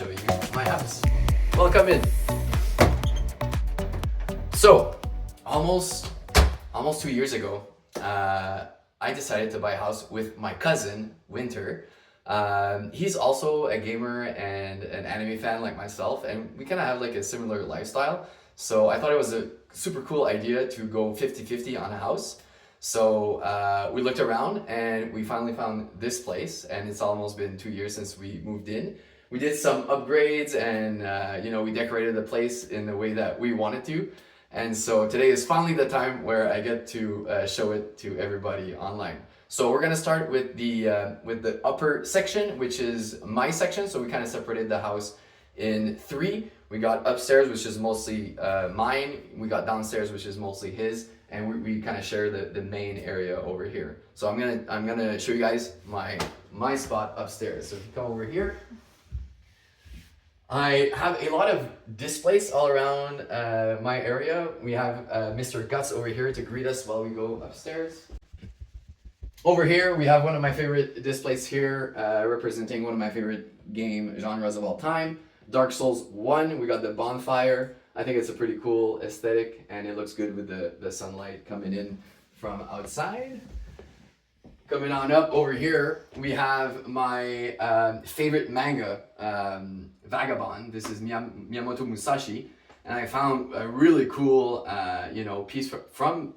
show you my house. Welcome in. So, almost 2 years ago, I decided to buy a house with my cousin, Winter. He's also a gamer and an anime fan like myself, and we kind of have like a similar lifestyle. So I thought it was a super cool idea to go 50-50 on a house. So we looked around and we finally found this place, and it's almost been 2 years since we moved in. We did some upgrades and we decorated the place in the way that we wanted to. And so today is finally the time where I get to show it to everybody online. So we're gonna start with the upper section, which is my section. So we kind of separated the house in three. We got upstairs, which is mostly mine. We got downstairs, which is mostly his, and we kind of share the main area over here. So I'm gonna show you guys my spot upstairs. So if you come over here, I have a lot of displays all around my area. We have Mr. Guts over here to greet us while we go upstairs. Over here, we have one of my favorite displays here, representing one of my favorite game genres of all time, Dark Souls 1. We got the bonfire. I think it's a pretty cool aesthetic, and it looks good with the sunlight coming in from outside. Coming on up over here, we have my favorite manga, Vagabond. This is Miyamoto Musashi, and I found a really cool, piece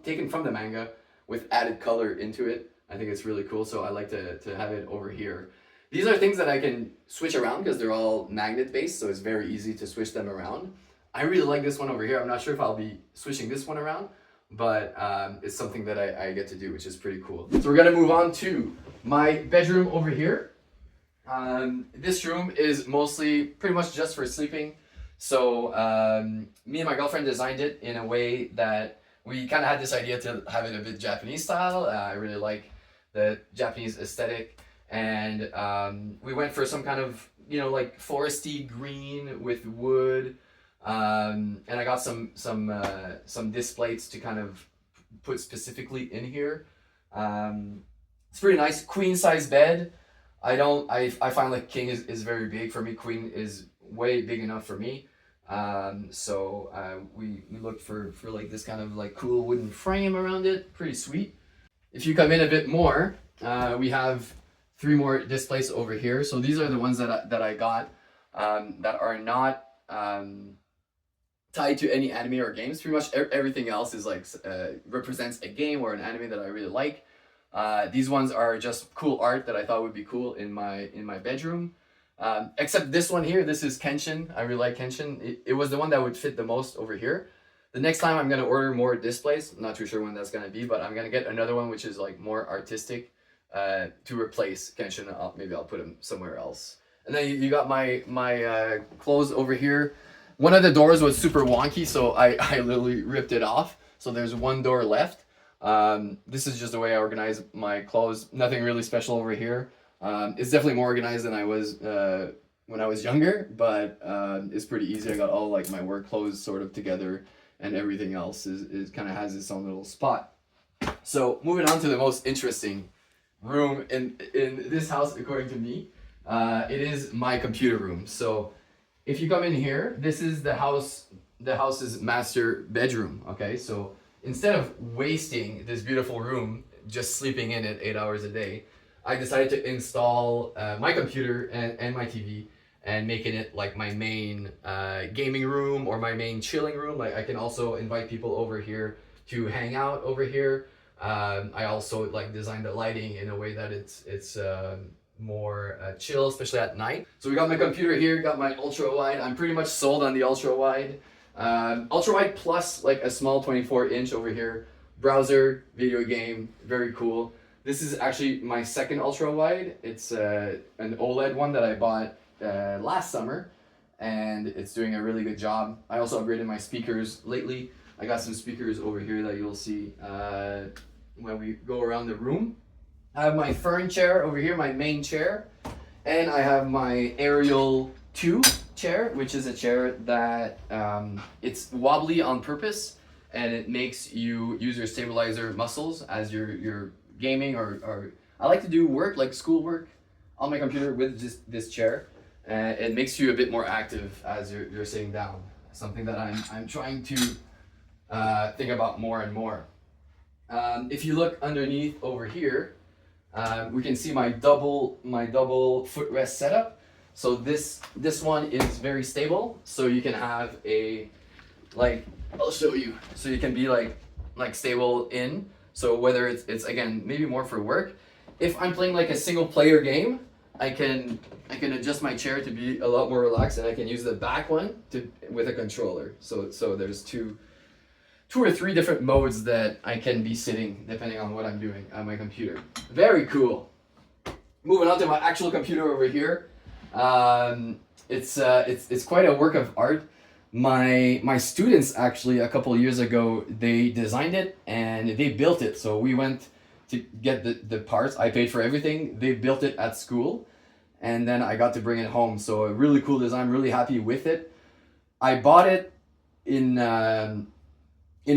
taken from the manga with added color into it. I think it's really cool, so I like to have it over here. These are things that I can switch around because they're all magnet based, so it's very easy to switch them around. I really like this one over here. I'm not sure if I'll be switching this one around, but it's something that I get to do, which is pretty cool. So we're gonna move on to my bedroom over here. This room is pretty much just for sleeping. So me and my girlfriend designed it in a way that we kind of had this idea to have it a bit Japanese style. I really like the Japanese aesthetic, and we went for some kind of like foresty green with wood, and I got some displays to kind of put specifically in here. It's pretty nice. Queen size bed. I find like king is very big for me. Queen is way big enough for me. So we looked for like this kind of like cool wooden frame around it. Pretty sweet. If you come in a bit more, we have 3 more displays over here. So these are the ones that I got that are not tied to any anime or games. Pretty much everything else is like represents a game or an anime that I really like. These ones are just cool art that I thought would be cool in my bedroom. Except this one here, this is Kenshin. I really like Kenshin. It was the one that would fit the most over here. The next time I'm gonna order more displays. I'm not too sure when that's gonna be, but I'm gonna get another one which is like more artistic to replace Kenshin. Maybe I'll put him somewhere else. And then you got my clothes over here. One of the doors was super wonky, so I literally ripped it off. So there's one door left. This is just the way I organize my clothes. Nothing really special over here. It's definitely more organized than I was when I was younger, but it's pretty easy. I got all like my work clothes sort of together, and everything else is kind of has its own little spot. So moving on to the most interesting room in this house, according to me, it is my computer room. So if you come in here, this is the house's master bedroom. Okay, so instead of wasting this beautiful room just sleeping in it 8 hours a day, I decided to install my computer and my TV and making it like my main gaming room or my main chilling room. Like I can also invite people over here to hang out over here. I also like designed the lighting in a way that it's more chill, especially at night. So we got my computer here, got my ultra wide. I'm pretty much sold on the ultra wide. Ultra wide plus like a small 24-inch over here. Browser, video game, very cool. This is actually my second ultra wide. It's an OLED one that I bought last summer, and it's doing a really good job. I also upgraded my speakers lately. I got some speakers over here that you'll see when we go around the room. I have my Fern chair over here, my main chair, and I have my Ariel 2 chair, which is a chair that it's wobbly on purpose, and it makes you use your stabilizer muscles as you're gaming or I like to do work like school work on my computer with just this chair. and it makes you a bit more active as you're sitting down. Something that I'm trying to think about more and more. If you look underneath over here, we can see my double footrest setup. So this one is very stable. So you can have a, like, I'll show you. So you can be like stable in. So whether it's again maybe more for work. If I'm playing like a single player game, I can adjust my chair to be a lot more relaxed, and I can use the back one with a controller. So there's two or three different modes that I can be sitting depending on what I'm doing on my computer. Very cool. Moving on to my actual computer over here. It's quite a work of art. My students actually a couple of years ago, they designed it and they built it. So we went to get the parts. I paid for everything. They built it at school, and then I got to bring it home. So a really cool design. Really happy with it. I bought it in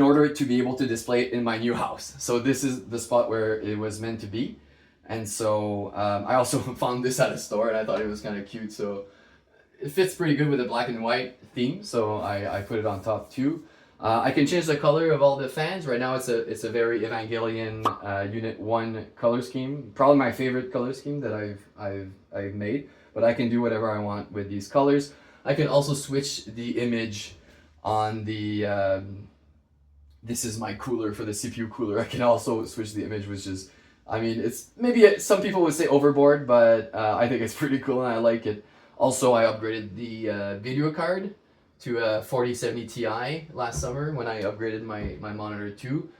order to be able to display it in my new house. So this is the spot where it was meant to be. And so I also found this at a store, and I thought it was kind of cute. So it fits pretty good with the black and white theme. So I put it on top too. I can change the color of all the fans. Right now it's a very Evangelion Unit 1 color scheme. Probably my favorite color scheme that I've made. But I can do whatever I want with these colors. I can also switch the image on the this is my cooler for the CPU cooler. I can also switch the image, which is, I mean, it's maybe some people would say overboard, but I think it's pretty cool and I like it. Also, I upgraded the video card to a 4070 Ti last summer when I upgraded my monitor too,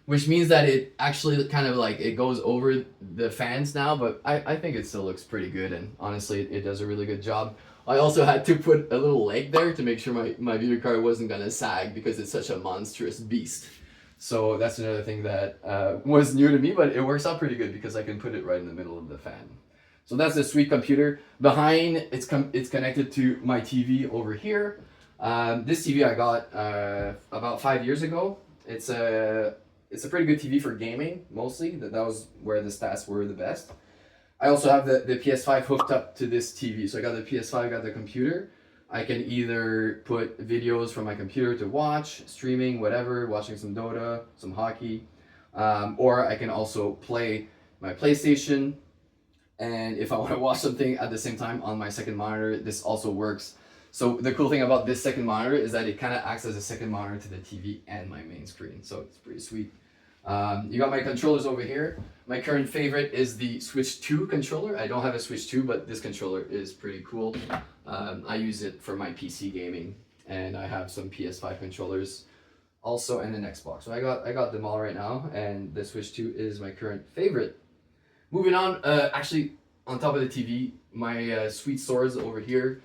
which means that it actually kind of like, it goes over the fans now, but I think it still looks pretty good, and honestly, it does a really good job. I also had to put a little leg there to make sure my video card wasn't gonna sag because it's such a monstrous beast. So that's another thing that was new to me, but it works out pretty good because I can put it right in the middle of the fan. So that's a sweet computer. Behind, it's connected to my TV over here. This TV I got about 5 years ago. It's a pretty good TV for gaming, mostly. That was where the stats were the best. I also have the PS5 hooked up to this TV. So I got the PS5, got the computer. I can either put videos from my computer to watch, streaming, whatever, watching some Dota, some hockey, or I can also play my PlayStation. And if I want to watch something at the same time on my second monitor, this also works. So the cool thing about this second monitor is that it kind of acts as a second monitor to the TV and my main screen. So it's pretty sweet. You got my controllers over here. My current favorite is the Switch 2 controller. I don't have a Switch 2, but this controller is pretty cool. I use it for my PC gaming, and I have some PS5 controllers also, and an Xbox. So I got them all right now, and the Switch 2 is my current favorite. Moving on, actually on top of the TV, my sweet swords over here.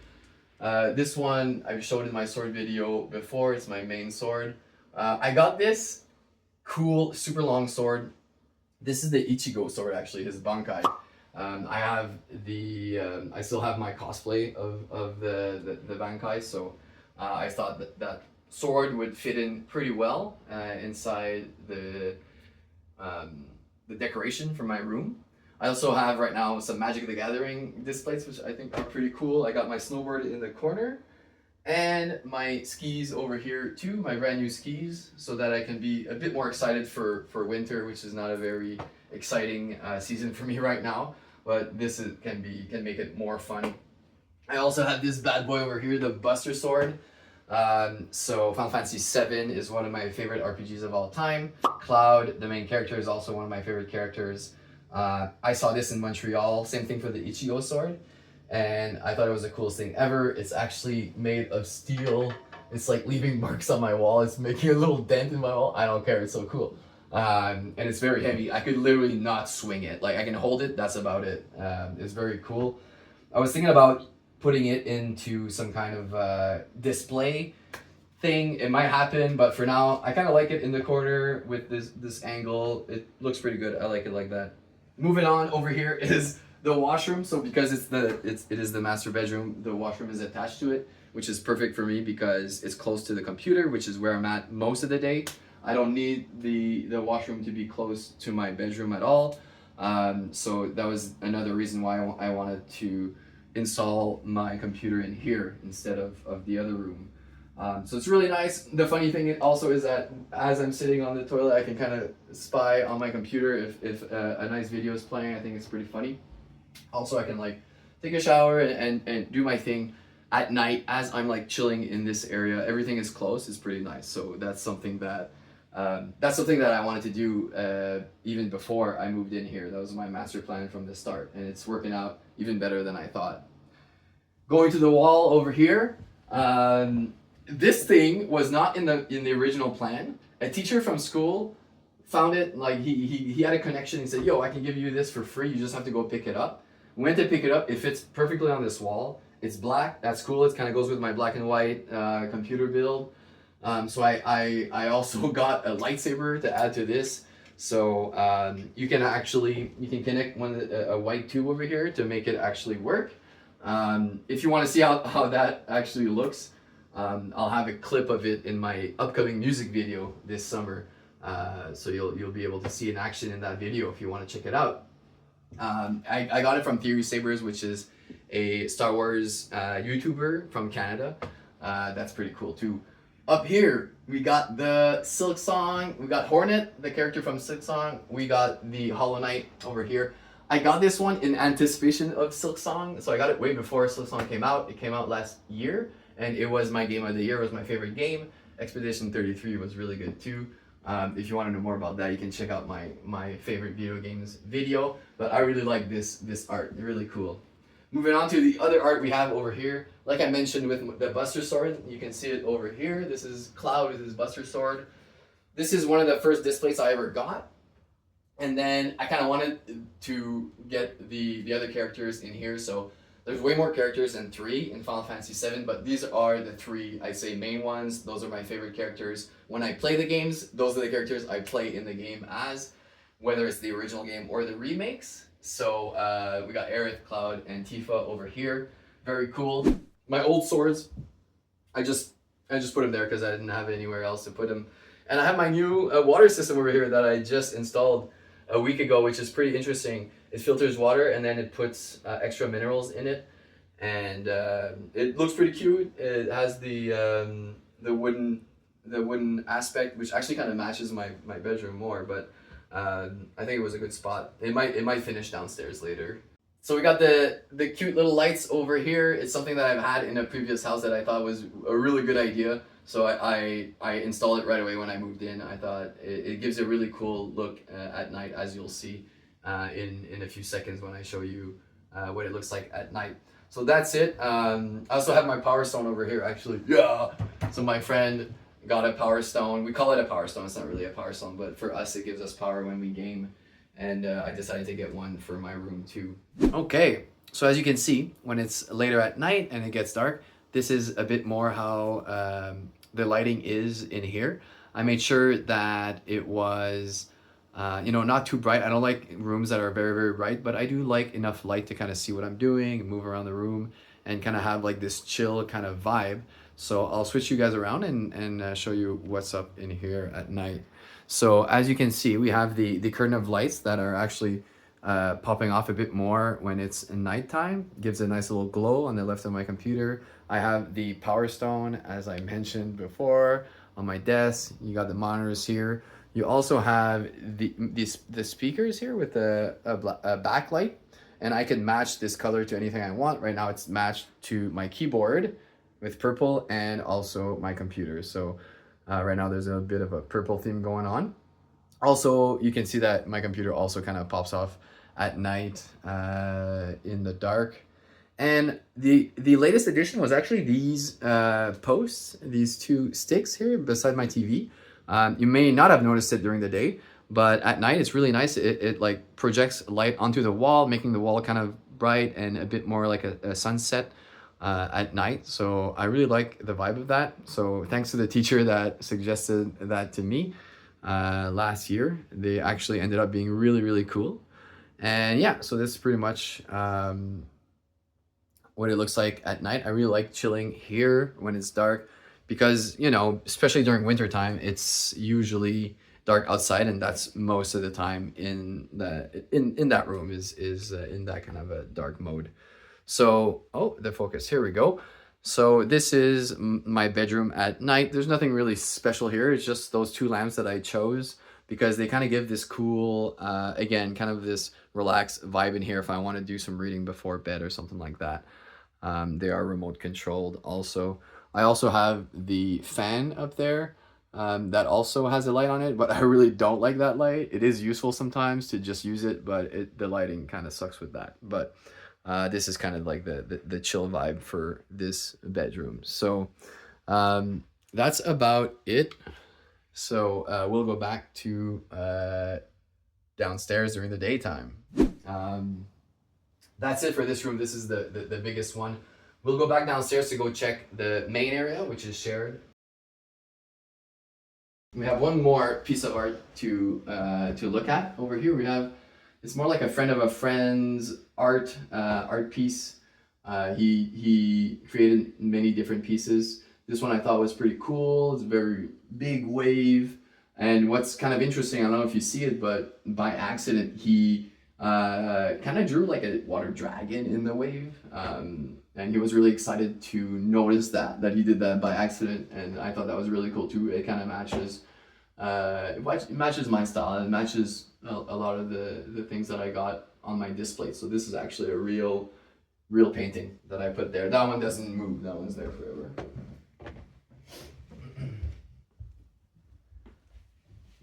This one I've showed in my sword video before. It's my main sword. I got this cool, super long sword. This is the Ichigo sword, actually, his Bankai. I have I still have my cosplay of the Bankai, so I thought that sword would fit in pretty well inside the decoration for my room. I also have right now some Magic the Gathering displays, which I think are pretty cool. I got my snowboard in the corner, and my skis over here too, my brand new skis, so that I can be a bit more excited for winter, which is not a very exciting season for me right now, but this can make it more fun. I also have this bad boy over here, the Buster Sword. So Final Fantasy VII is one of my favorite RPGs of all time. Cloud, the main character, is also one of my favorite characters. I saw this in Montreal, same thing for the Ichigo sword, and I thought it was the coolest thing ever. It's actually made of steel. It's like leaving marks on my wall. It's making a little dent in my wall. I don't care, it's so cool. And it's very heavy. I could literally not swing it. Like, I can hold it, that's about it. It's very cool. I was thinking about putting it into some kind of display thing. It might happen, but for now, I kind of like it in the corner with this angle. It looks pretty good. I like it like that. Moving on, over here is the washroom. So because it is the master bedroom, the washroom is attached to it, which is perfect for me because it's close to the computer, which is where I'm at most of the day. I don't need the washroom to be close to my bedroom at all. So that was another reason why I wanted to install my computer in here instead of the other room. So it's really nice. The funny thing also is that as I'm sitting on the toilet, I can kind of spy on my computer if a nice video is playing. I think it's pretty funny. Also, I can like take a shower and do my thing at night as I'm like chilling in this area. Everything is close. It's pretty nice. So that's something that I wanted to do even before I moved in here. That was my master plan from the start, and it's working out even better than I thought. Going to the wall over here. This thing was not in the original plan. A teacher from school found it. Like he had a connection. He said, "Yo, I can give you this for free. You just have to go pick it up." Went to pick it up. It fits perfectly on this wall. It's black. That's cool. It kind of goes with my black and white computer build. So I also got a lightsaber to add to this. So you can connect a white tube over here to make it actually work. If you want to see how that actually looks. I'll have a clip of it in my upcoming music video this summer, so you'll be able to see in action in that video if you want to check it out. I got it from Theory Sabers, which is a Star Wars YouTuber from Canada. That's pretty cool too. Up here we got the Silksong, we got Hornet, the character from Silksong. We got the Hollow Knight over here. I got this one in anticipation of Silksong, so I got it way before Silksong came out. It came out last year. And it was my game of the year. It was my favorite game. Expedition 33 was really good too. If you want to know more about that, you can check out my favorite video games video. But I really like this art. Really cool. Moving on to the other art we have over here. Like I mentioned with the Buster Sword, you can see it over here. This is Cloud with his Buster Sword. This is one of the first displays I ever got. And then I kind of wanted to get the other characters in here. So there's way more characters than 3 in Final Fantasy VII, but these are the 3, I'd say, main ones. Those are my favorite characters. When I play the games, those are the characters I play in the game as, whether it's the original game or the remakes. So we got Aerith, Cloud, and Tifa over here. Very cool. My old swords, I just put them there because I didn't have anywhere else to put them. And I have my new water system over here that I just installed a week ago, which is pretty interesting. It filters water and then it puts extra minerals in it, and it looks pretty cute. It has the wooden aspect, which actually kind of matches my bedroom more. But I think it was a good spot. It might finish downstairs later. So we got the cute little lights over here. It's something that I've had in a previous house that I thought was a really good idea. So I installed it right away when I moved in. I thought it gives a really cool look at night, as you'll see in a few seconds when I show you what it looks like at night. So that's it. I also have my Power Stone over here, actually. Yeah. So my friend got a Power Stone. We call it a Power Stone. It's not really a Power Stone, but for us, it gives us power when we game. And I decided to get one for my room too. Okay. So as you can see, when it's later at night and it gets dark, this is a bit more how the lighting is in here. I made sure that it was not too bright. I don't like rooms that are very, very bright, but I do like enough light to kind of see what I'm doing and move around the room and kind of have like this chill kind of vibe. So I'll switch you guys around and show you what's up in here at night. So as you can see, we have the curtain of lights that are actually popping off a bit more when it's nighttime. Gives a nice little glow on the left of my computer. I have the Power Stone, as I mentioned before, on my desk. You got the monitors here. You also have the speakers here with a backlight, and I can match this color to anything I want. Right now it's matched to my keyboard with purple and also my computer. So right now there's a bit of a purple theme going on. Also, you can see that my computer also kind of pops off at night in the dark. And the latest addition was actually these posts, these two sticks here beside my TV. You may not have noticed it during the day, but at night it's really nice. It like projects light onto the wall, making the wall kind of bright and a bit more like a sunset at night. So I really like the vibe of that. So thanks to the teacher that suggested that to me last year. They actually ended up being really, really cool. And yeah, so this is pretty much what it looks like at night. I really like chilling here when it's dark because, especially during winter time, it's usually dark outside, and that's most of the time in that room is in that kind of a dark mode. So, oh, the focus, here we go. So this is my bedroom at night. There's nothing really special here. It's just those two lamps that I chose because they kind of give this cool, again, kind of this relaxed vibe in here if I want to do some reading before bed or something like that. They are remote controlled also. I also have the fan up there that also has a light on it, but I really don't like that light. It is useful sometimes to just use it, but the lighting kind of sucks with that. But this is kind of like the chill vibe for this bedroom. So that's about it. So we'll go back to downstairs during the daytime. That's it for this room. This is the biggest one. We'll go back downstairs to go check the main area, which is shared. We have one more piece of art to look at over here. We have, it's more like a friend of a friend's art piece. He created many different pieces. This one I thought was pretty cool. It's a very big wave. And what's kind of interesting, I don't know if you see it, but by accident, he kind of drew like a water dragon in the wave. And he was really excited to notice that he did that by accident. And I thought that was really cool too. It kind of matches, it matches my style. It matches a lot of the things that I got on my display. So this is actually a real painting that I put there. That one doesn't move. That one's there forever.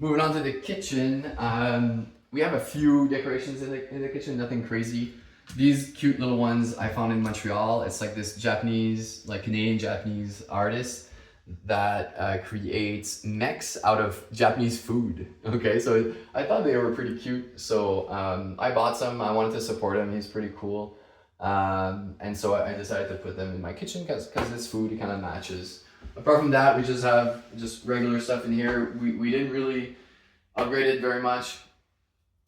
Moving on to the kitchen, we have a few decorations in the kitchen, nothing crazy. These cute little ones I found in Montreal. It's like this Japanese, like Canadian Japanese artist that creates mechs out of Japanese food. Okay, so I thought they were pretty cute. So I bought some. I wanted to support him. He's pretty cool. And so I decided to put them in my kitchen because this food kind of matches. Apart from that, we just have just regular stuff in here. We didn't really upgrade it very much.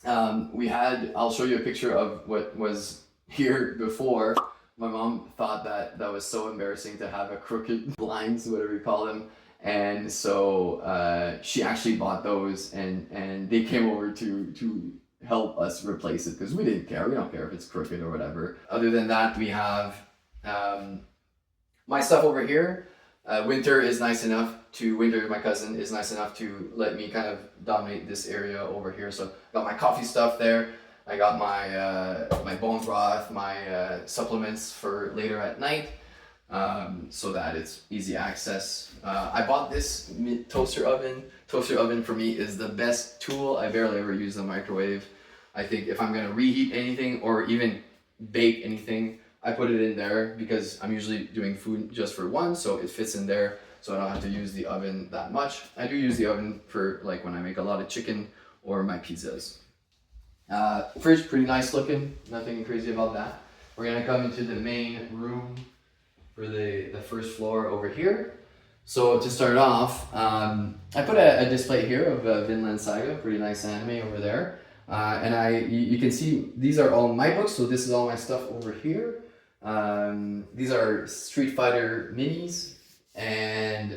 I'll show you a picture of what was here before. My mom thought that was so embarrassing to have a crooked blinds, whatever you call them. And so she actually bought those and they came over to help us replace it because we didn't care. We don't care if it's crooked or whatever. Other than that, we have my stuff over here. Winter, my cousin, is nice enough to let me kind of dominate this area over here. So got my coffee stuff there. I got my bone broth, my supplements for later at night, so that it's easy access. I bought this toaster oven. Toaster oven for me is the best tool. I barely ever use the microwave. I think if I'm gonna reheat anything or even bake anything, I put it in there because I'm usually doing food just for one, so it fits in there, so I don't have to use the oven that much. I do use the oven for like when I make a lot of chicken or my pizzas. Fridge, pretty nice looking, nothing crazy about that. We're gonna come into the main room for the first floor over here. So to start off, I put a display here of Vinland Saga, pretty nice anime over there. And you can see these are all my books, so this is all my stuff over here. These are Street Fighter minis, and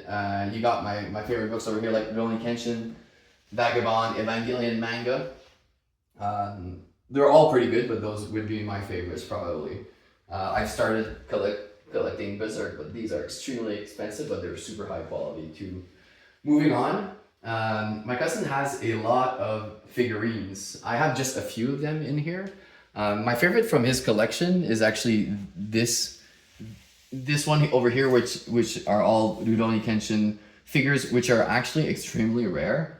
you got my favorite books over here, like Rurouni Kenshin, Vagabond, Evangelion manga. They're all pretty good, but those would be my favorites probably. I've started collecting Berserk, but these are extremely expensive, but they're super high quality too. Moving on, my cousin has a lot of figurines. I have just a few of them in here. My favorite from his collection is actually this one over here, which are all Rurouni Kenshin figures, which are actually extremely rare.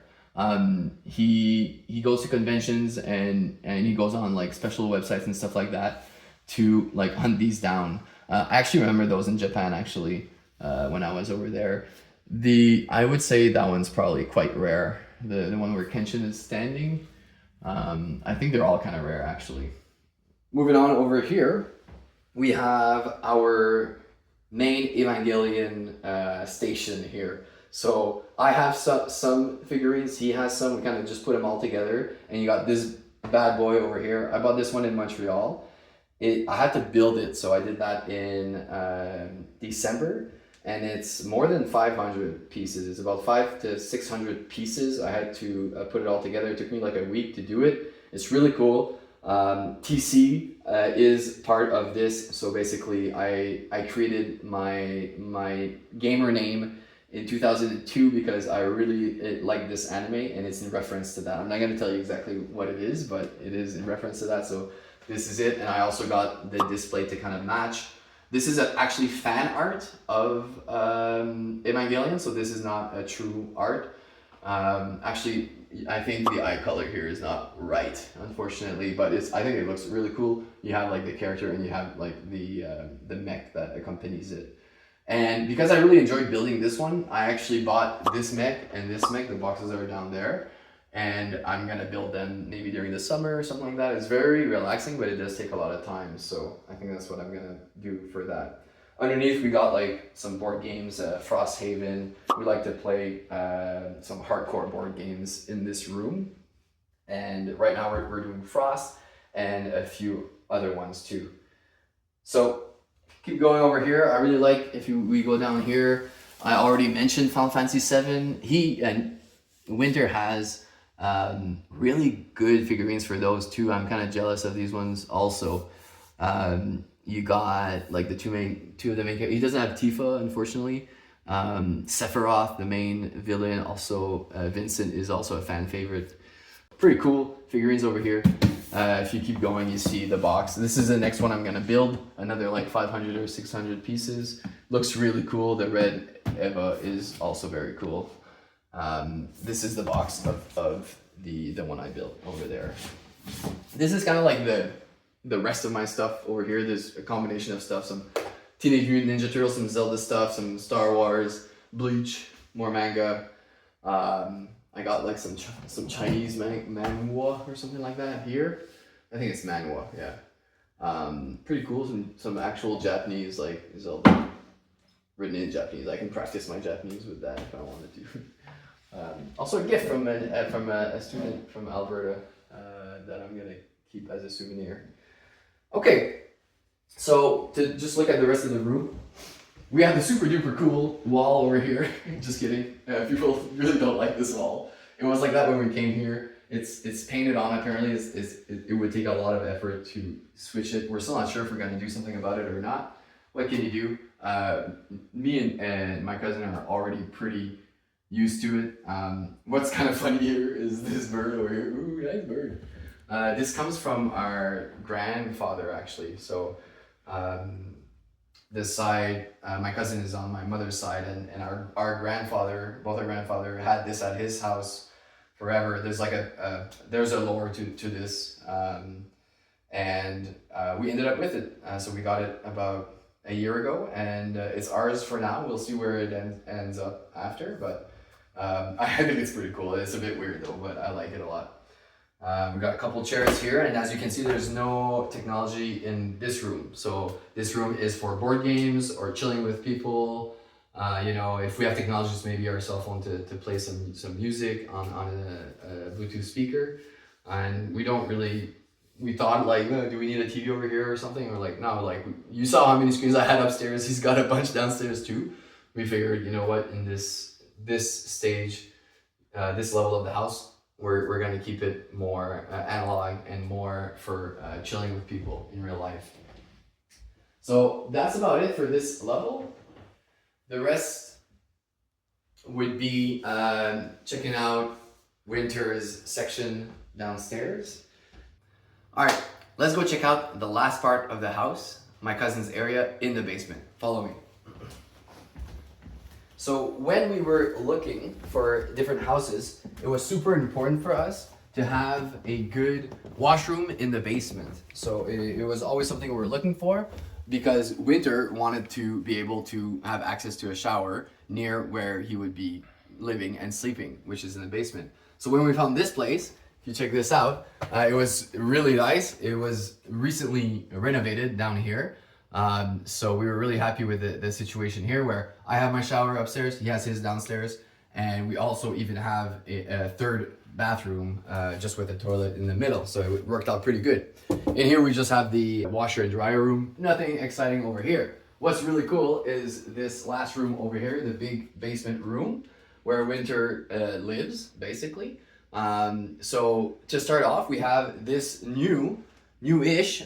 He goes to conventions and he goes on like special websites and stuff like that to like hunt these down. I actually remember those in Japan actually when I was over there. I would say that one's probably quite rare. The one where Kenshin is standing. I think they're all kind of rare actually. Moving on over here, we have our main Evangelion station here. So I have some figurines, he has some, we kind of just put them all together, and you got this bad boy over here. I bought this one in Montreal. I had to build it, so I did that in December, and it's more than 500 pieces. It's about 500 to 600 pieces. I had to put it all together. It took me like a week to do it. It's really cool. TC is part of this. So basically, I created my gamer name in 2002 because I really like this anime, and it's in reference to that. I'm not going to tell you exactly what it is, but it is in reference to that. So this is it, and I also got the display to kind of match. This is actually fan art of Evangelion, so this is not a true art. Actually, I think the eye color here is not right, unfortunately, but I think it looks really cool. You have like the character, and you have like the mech that accompanies it. And because I really enjoyed building this one, I actually bought this mech and this mech. The boxes are down there, and I'm gonna build them maybe during the summer or something like that. It's very relaxing, but it does take a lot of time. So I think that's what I'm gonna do for that. Underneath, we got like some board games, Frosthaven. We like to play some hardcore board games in this room. And right now we're doing Frost and a few other ones too. So keep going over here. I really like we go down here. I already mentioned Final Fantasy VII. He and Winter has really good figurines for those too. I'm kind of jealous of these ones also. You got like two of the main characters. He doesn't have Tifa, unfortunately. Sephiroth, the main villain, also Vincent is also a fan favorite. Pretty cool figurines over here. If you keep going, you see the box. This is the next one I'm gonna build. Another like 500 or 600 pieces. Looks really cool. The red Eva is also very cool. This is the box of the one I built over there. This is kind of like the rest of my stuff over here. There's a combination of stuff, some Teenage Mutant Ninja Turtles, some Zelda stuff, some Star Wars, Bleach, more manga. I got like some Chinese manhwa or something like that here. I think it's manhwa, yeah. Pretty cool. Some actual Japanese like Zelda written in Japanese. I can practice my Japanese with that if I wanted to. Also a gift from a student from Alberta that I'm gonna keep as a souvenir. Okay, so to just look at the rest of the room, we have the super duper cool wall over here. Just kidding. People really don't like this wall. It was like that when we came here. It's painted on apparently. It would take a lot of effort to switch it. We're still not sure if we're gonna do something about it or not. What can you do? Me and my cousin are already pretty used to it. What's kind of funny here is this bird over here. Ooh, nice bird. This comes from our grandfather actually. So this side, my cousin is on my mother's side, and our grandfather, both our grandfather had this at his house forever. There's like there's a lore to this, and we ended up with it. So we got it about a year ago, and it's ours for now. We'll see where it ends up after, but I think it's pretty cool. It's a bit weird though, but I like it a lot. We've got a couple chairs here, and as you can see, there's no technology in this room. So this room is for board games or chilling with people. If we have technologies, maybe our cell phone to play some music on a Bluetooth speaker. And we thought like, do we need a TV over here or something? Or like, no, like you saw how many screens I had upstairs. He's got a bunch downstairs too. We figured, you know what, in this stage, this level of the house, we're going to keep it more analog and more for chilling with people in real life. So that's about it for this level. The rest would be checking out Winter's section downstairs. All right, let's go check out the last part of the house, my cousin's area in the basement. Follow me. So when we were looking for different houses, it was super important for us to have a good washroom in the basement. So it was always something we were looking for because Winter wanted to be able to have access to a shower near where he would be living and sleeping, which is in the basement. So when we found this place, if you check this out, it was really nice. It was recently renovated down here. So we were really happy with the situation here where I have my shower upstairs, he has his downstairs, and we also even have a third bathroom just with a toilet in the middle. So it worked out pretty good. In here we just have the washer and dryer room. Nothing exciting over here. What's really cool is this last room over here, the big basement room where Winter lives basically. So to start off, we have this new new-ish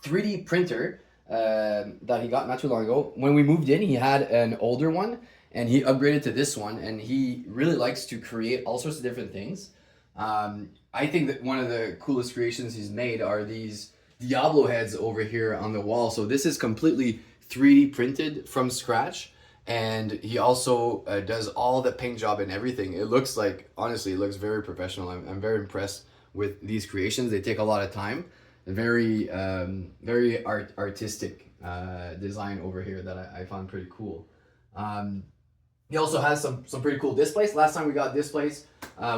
3D printer that he got not too long ago. When we moved in, he had an older one, and he upgraded to this one, and he really likes to create all sorts of different things. I think that one of the coolest creations he's made are these Diablo heads over here on the wall. So this is completely 3D printed from scratch, and he also does all the paint job and everything. It looks like, honestly, it looks very professional. I'm very impressed with these creations. They take a lot of time. Very artistic design over here that I found pretty cool. He also has some pretty cool displays. Last time we got displays,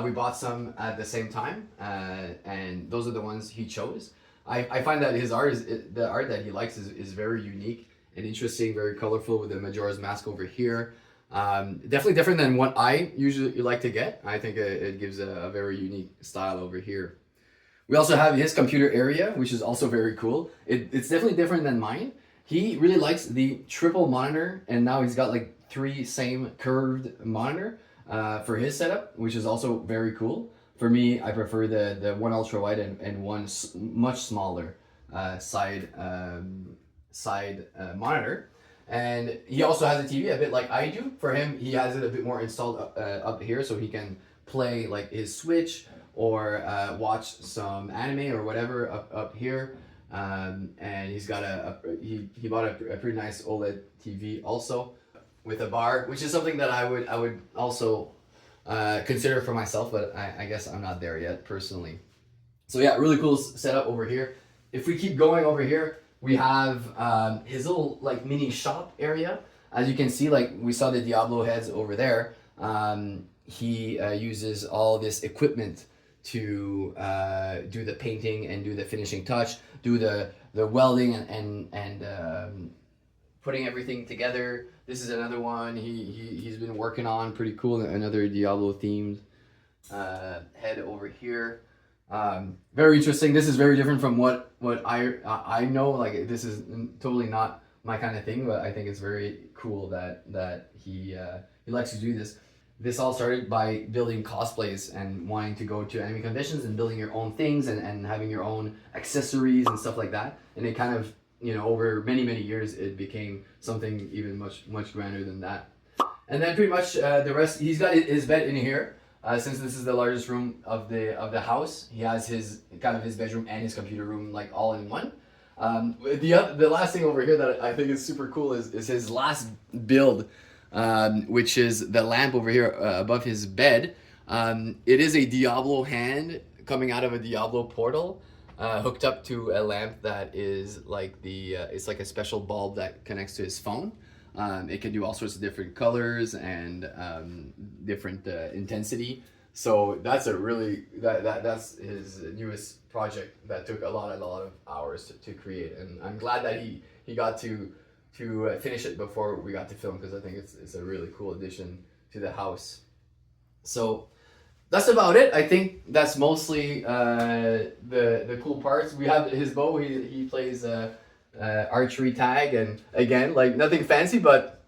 we bought some at the same time, and those are the ones he chose. I find that his art the art that he likes is very unique and interesting, very colorful, with the Majora's Mask over here. Definitely different than what I usually like to get. I think it gives a very unique style over here. We also have his computer area, which is also very cool. It's definitely different than mine. He really likes the triple monitor, and now he's got like 3 same curved monitor for his setup, which is also very cool. For me, I prefer the one ultra wide and one much smaller side monitor. And he also has a TV, a bit like I do. For him, he has it a bit more installed up here, so he can play like his Switch or watch some anime or whatever up here. And he's got he bought a pretty nice OLED TV also, with a bar, which is something that I would also consider for myself, but I guess I'm not there yet personally. So yeah, really cool setup over here. If we keep going over here, we have his little like mini shop area. As you can see, like we saw the Diablo heads over there. He uses all this equipment to do the painting and do the finishing touch, do the welding and putting everything together. This is another one he's been working on, pretty cool. Another Diablo themed head over here. Very interesting. This is very different from what I know. Like, this is totally not my kind of thing, but I think it's very cool that he likes to do this. This all started by building cosplays and wanting to go to anime conventions and building your own things and having your own accessories and stuff like that. And it kind of, over many years, it became something even much grander than that. And then pretty much the rest, he's got his bed in here. Since this is the largest room of the house, he has his bedroom and his computer room like all in one. The last thing over here that I think is super cool is his last build, which is the lamp over here above his bed. It is a Diablo hand coming out of a Diablo portal, hooked up to a lamp that is like it's like a special bulb that connects to his phone. It can do all sorts of different colors and different intensity. So that's that's his newest project that took a lot of hours to create, and I'm glad that he got to finish it before we got to film, because I think it's a really cool addition to the house. So that's about it. I think that's mostly the cool parts. We have his bow. He plays archery tag, and again, like nothing fancy, but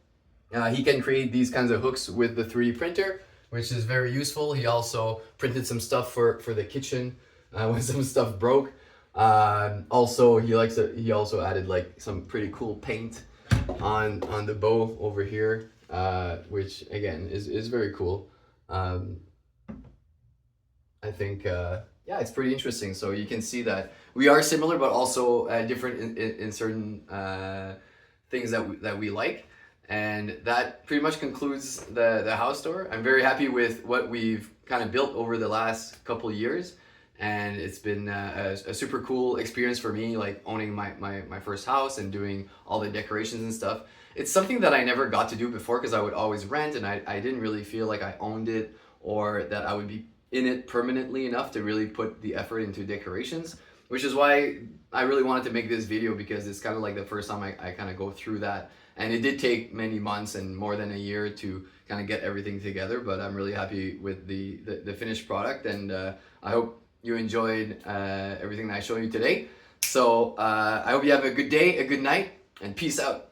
he can create these kinds of hooks with the 3D printer, which is very useful. He also printed some stuff for the kitchen when some stuff broke. Also, he also added like some pretty cool paint on the bow over here, which again is very cool. I think yeah, it's pretty interesting. So you can see that we are similar, but also different in certain things that we like. And that pretty much concludes the house tour. I'm very happy with what we've kind of built over the last couple of years. And it's been a super cool experience for me, like owning my first house and doing all the decorations and stuff. It's something that I never got to do before, because I would always rent, and I didn't really feel like I owned it, or that I would be in it permanently enough to really put the effort into decorations, which is why I really wanted to make this video, because it's kind of like the first time I kind of go through that. And it did take many months and more than a year to kind of get everything together, but I'm really happy with the finished product, and I hope you enjoyed everything that I showed you today. So I hope you have a good day, a good night, and peace out.